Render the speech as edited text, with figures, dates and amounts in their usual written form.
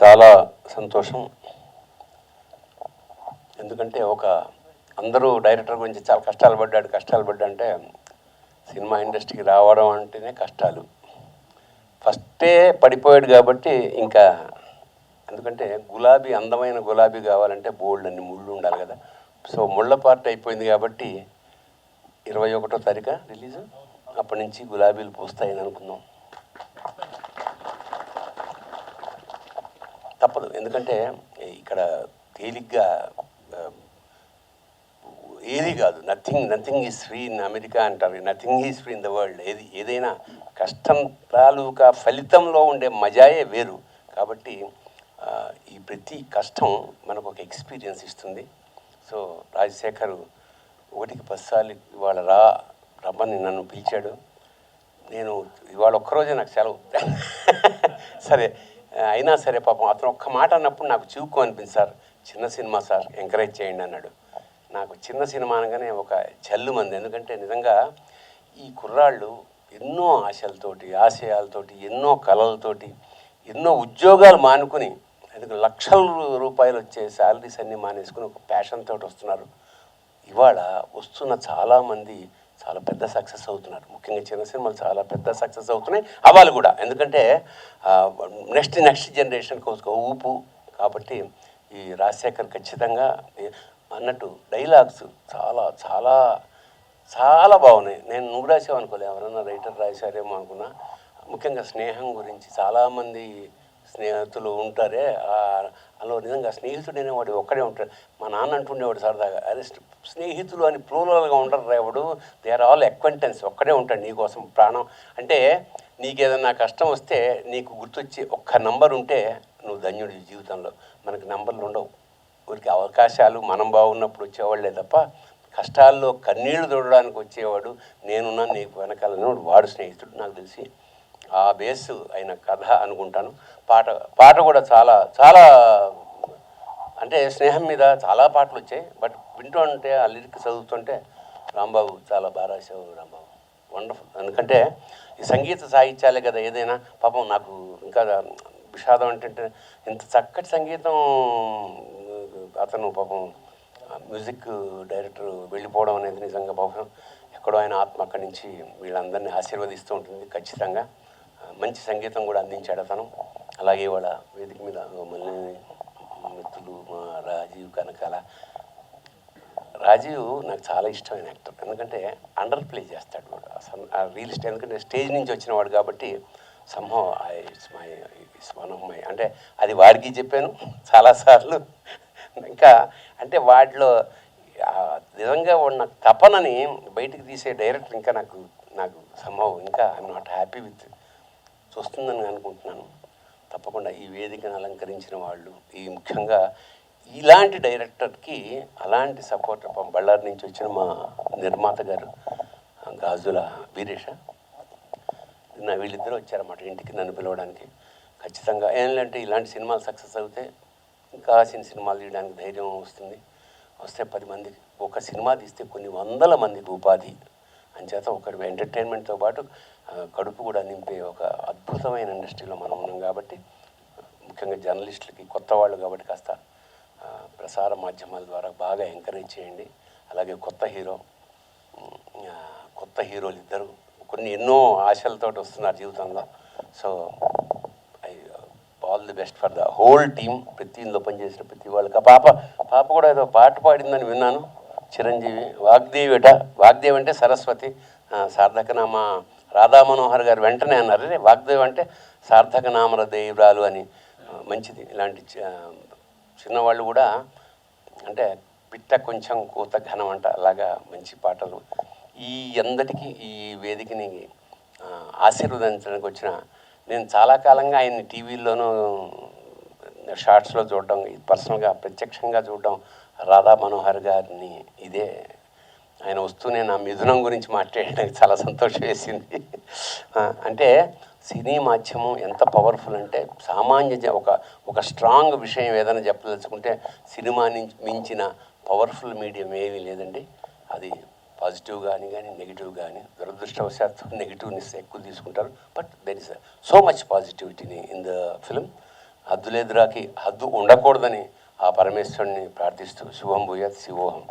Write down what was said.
చాలా సంతోషం. ఎందుకంటే అందరూ డైరెక్టర్ గురించి చాలా కష్టాలు పడ్డా అంటే సినిమా ఇండస్ట్రీకి రావడం అంటేనే కష్టాలు. ఫస్టే పడిపోయాడు కాబట్టి ఇంకా ఎందుకంటే అందమైన గులాబీ కావాలంటే బోల్డ్ అన్ని ముళ్ళు ఉండాలి కదా. సో ముళ్ళ పార్ట్ అయిపోయింది కాబట్టి 21వ తారీఖు రిలీజ్. అప్పటి నుంచి గులాబీలు పూస్తాయని అనుకుందాం. తప్పదు, ఎందుకంటే ఇక్కడ తేలిగ్గా ఏది కాదు. Nothing is free in America అంటారు, nothing is free in the world. ఏదైనా కష్టం తాలూకా ఫలితంలో ఉండే మజాయే వేరు. కాబట్టి ఈ ప్రతి కష్టం మనకు ఒక ఎక్స్పీరియన్స్ ఇస్తుంది. సో రాజశేఖర్ 1కి 10 సార్లు ఇవాళ రమ్మని నన్ను పిలిచాడు. నేను ఇవాళ ఒక్కరోజే నాకు సెలవు. సరే అయినా సరే పాపం అతను ఒక్క మాట అన్నప్పుడు నాకు చివుక్కు అనిపింది. సార్ చిన్న సినిమా సార్, ఎంకరేజ్ చేయండి అన్నాడు. నాకు చిన్న సినిమా అనగానే ఒక జల్లు మంది. ఎందుకంటే నిజంగా ఈ కుర్రాళ్ళు ఎన్నో ఆశలతోటి, ఆశయాలతోటి, ఎన్నో కళలతోటి, ఎన్నో ఉద్యోగాలు మానుకుని, ఎందుకంటే లక్షల రూపాయలు వచ్చే శాలరీస్ అన్నీ మానేసుకుని ఒక ప్యాషన్ తోటి వస్తున్నారు. ఇవాళ వస్తున్న చాలామంది చాలా పెద్ద సక్సెస్ అవుతున్నారు. ముఖ్యంగా చిన్న సినిమాలు చాలా పెద్ద సక్సెస్ అవుతున్నాయి, అవ్వాలి కూడా. ఎందుకంటే నెక్స్ట్ జనరేషన్కి ఒక ఊపు. కాబట్టి ఈ రాజశేఖర్ ఖచ్చితంగా అన్నట్టు డైలాగ్స్ చాలా చాలా చాలా బాగున్నాయి. నువ్వు రాసావు అనుకోలే, ఎవరన్నా రైటర్ రాశారేమో అనుకున్నా. ముఖ్యంగా స్నేహం గురించి చాలామంది స్నేహితులు ఉంటారే, అందులో నిజంగా స్నేహితుడు అనేవాడు ఒక్కడే ఉంటాడు. మా నాన్న అంటుండేవాడు సరదాగా, అదే స్నేహితులు అని ప్లూరల్గా ఉండరు ఎవడు, దే ఆర్ ఆల్ అక్వెంటెన్స్. ఒక్కడే ఉంటాడు నీకోసం ప్రాణం. అంటే నీకేదన్నా కష్టం వస్తే నీకు గుర్తొచ్చి ఒక్క నంబర్ ఉంటే నువ్వు ధన్యుడి జీవితంలో. మనకి నంబర్లు ఉండవు, ఊరికి అవకాశాలు మనం బాగున్నప్పుడు వచ్చేవాళ్ళే తప్ప కష్టాల్లో కన్నీళ్లు తోడడానికి వచ్చేవాడు నేనున్నా నీకు వెనకాల వాడు స్నేహితుడు. నాకు తెలిసి ఆ బేస్ అయిన కథ అనుకుంటాను. పాట కూడా చాలా చాలా అంటే స్నేహం మీద చాలా పాటలు వచ్చాయి. బట్ వింటూ ఉంటే ఆ లిరిక్ చదువుతుంటే రాంబాబు చాలా బాగా రాశావు రాంబాబు, వండర్ఫుల్. ఎందుకంటే ఈ సంగీత సాహిత్యాలే కదా ఏదైనా. పాపం నాకు ఇంకా విషాదం ఏంటంటే ఇంత చక్కటి సంగీతం అతను పాపం మ్యూజిక్ డైరెక్టర్ వెళ్ళిపోవడం అనేది నిజంగా పాపం ఎక్కడో ఆయన ఆత్మ అక్కడి నుంచి వీళ్ళందరినీ ఆశీర్వదిస్తూ ఉంటుంది. ఖచ్చితంగా మంచి సంగీతం కూడా అందించాడు అతను. అలాగే వాళ్ళ వేదిక మీద మళ్ళీ మిత్రులు మా రాజీవ్ కనకాల. రాజీవ్ నాకు చాలా ఇష్టమైన యాక్టర్. ఎందుకంటే అండర్ ప్లే చేస్తాడు వాడు అసలు ఆ రియలిస్ట్. ఎందుకంటే స్టేజ్ నుంచి వచ్చిన వాడు కాబట్టి Saaho it's one of my, అంటే అది వాడికి చెప్పాను చాలాసార్లు. ఇంకా అంటే వాటిలో నిజంగా ఉన్న తపనని బయటికి తీసే డైరెక్టర్ ఇంకా నాకు సంభవం ఇంకా ఐఎమ్ నాట్ హ్యాపీ విత్ చూస్తుందని అనుకుంటున్నాను. తప్పకుండా ఈ వేదికను అలంకరించిన వాళ్ళు, ఈ ముఖ్యంగా ఇలాంటి డైరెక్టర్కి అలాంటి సపోర్ట్ బళ్ళారి నుంచి వచ్చిన మా నిర్మాత గారు గాజుల వీరేష, వీళ్ళిద్దరూ వచ్చారన్నమాట ఇంటికి నన్ను పిలవడానికి. ఖచ్చితంగా ఏంటంటే ఇలాంటి సినిమాలు సక్సెస్ అవుతే ఇంకా సినిమాలు తీయడానికి ధైర్యం వస్తే 10 మందికి ఒక సినిమా తీస్తే కొన్ని వందల మందికి ఉపాధి అంచేత ఒకటి ఎంటర్టైన్మెంట్తో పాటు కడుపు కూడా నింపే ఒక అద్భుతమైన ఇండస్ట్రీలో మనం ఉన్నాం. కాబట్టి ముఖ్యంగా జర్నలిస్టులకి కొత్త వాళ్ళు కాబట్టి కాస్త ప్రసార మాధ్యమాల ద్వారా బాగా ఎంకరేజ్ చేయండి. అలాగే కొత్త హీరోలు ఇద్దరు ఎన్నో ఆశలతో వస్తున్నారు జీవితంలో. So all the best for the whole team. ప్రతి ఇందులో పనిచేసిన ప్రతి వాళ్ళకి. ఆ పాప కూడా ఏదో పాట పాడిందని విన్నాను, చిరంజీవి. వాగ్దేవి అంటే సరస్వతి, సార్థకనామ రాధా మనోహర్ గారు వెంటనే అన్నారు, రే వాగ్దేవి అంటే సార్థకనామర దేవరాలు అని. మంచిది. ఇలాంటి చిన్నవాళ్ళు కూడా అంటే పిట్ట కొంచెం కూత ఘనం అంట, అలాగా మంచి పాటలు. ఈ అందరికీ ఈ వేదికని ఆశీర్వదించడానికి వచ్చిన నేను చాలా కాలంగా ఆయన్ని టీవీల్లోనూ షార్ట్స్లో చూడడం, పర్సనల్గా ప్రత్యక్షంగా చూడడం, రాధా మనోహర్ గారిని ఇదే ఆయన వస్తూనే నా మిథునం గురించి మాట్లాడడానికి చాలా సంతోషం వేసింది. అంటే సినీ మాధ్యమం ఎంత పవర్ఫుల్ అంటే సామాన్య ఒక స్ట్రాంగ్ విషయం ఏదైనా చెప్పదలుచుకుంటే సినిమా నుంచి మించిన పవర్ఫుల్ మీడియం ఏమీ లేదండి. అది పాజిటివ్ కానీ నెగిటివ్ కానీ. దురదృష్టవశాత్తు నెగిటివ్నెస్ ఎక్కువ తీసుకుంటారు, but there is so much పాజిటివిటీని ఇన్ ద ఫిలిం. హద్దులేదురాకి హద్దు ఉండకూడదని ఆ పరమేశ్వరుని ప్రార్థిస్తూ శుభం భూయాత్ శివోహం.